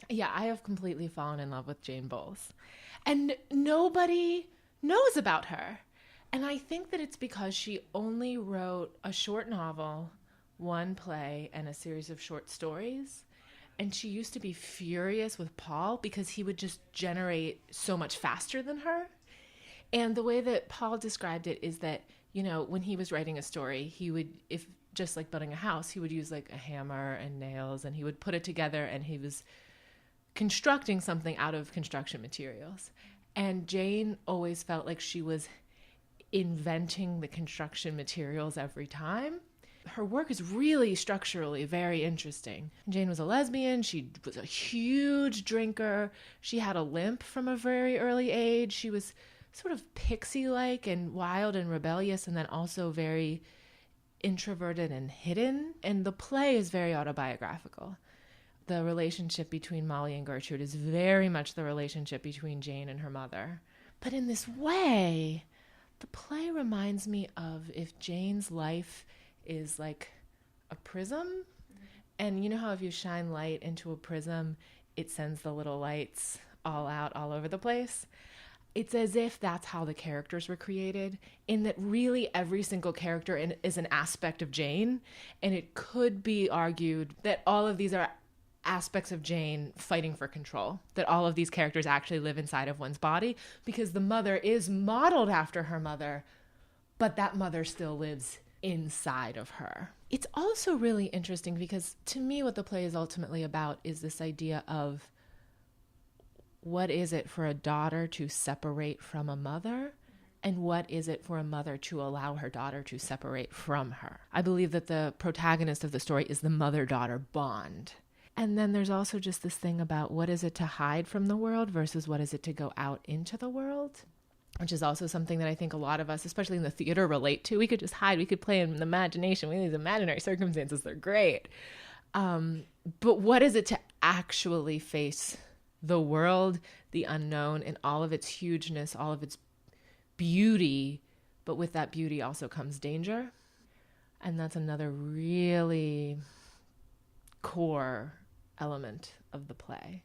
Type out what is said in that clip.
Yeah, I have completely fallen in love with Jane Bowles. And nobody knows about her. And I think that it's because she only wrote a short novel, one play, and a series of short stories. And she used to be furious with Paul because he would just generate so much faster than her. And the way that Paul described it is that, when he was writing a story, he would, if just like building a house, he would use like a hammer and nails and he would put it together and he was constructing something out of construction materials. And Jane always felt like she was inventing the construction materials every time. Her work is really structurally very interesting. Jane was a lesbian. She was a huge drinker. She had a limp from a very early age. She was sort of pixie-like and wild and rebellious, and then also very introverted and hidden. And the play is very autobiographical. The relationship between Molly and Gertrude is very much the relationship between Jane and her mother. But in this way, the play reminds me of if Jane's life is like a prism. And you know how if you shine light into a prism, it sends the little lights all out all over the place? It's as if that's how the characters were created, in that really every single character is an aspect of Jane. And it could be argued that all of these are aspects of Jane fighting for control, that all of these characters actually live inside of one's body, because the mother is modeled after her mother, but that mother still lives inside of her. It's also really interesting because to me what the play is ultimately about is this idea of what is it for a daughter to separate from a mother, and what is it for a mother to allow her daughter to separate from her. I believe that the protagonist of the story is the mother-daughter bond. And then there's also just this thing about what is it to hide from the world versus what is it to go out into the world, which is also something that I think a lot of us, especially in the theater, relate to. We could just hide. We could play in the imagination. We have these imaginary circumstances. They're great. But what is it to actually face the world, the unknown, in all of its hugeness, all of its beauty, but with that beauty also comes danger. And that's another really core element of the play.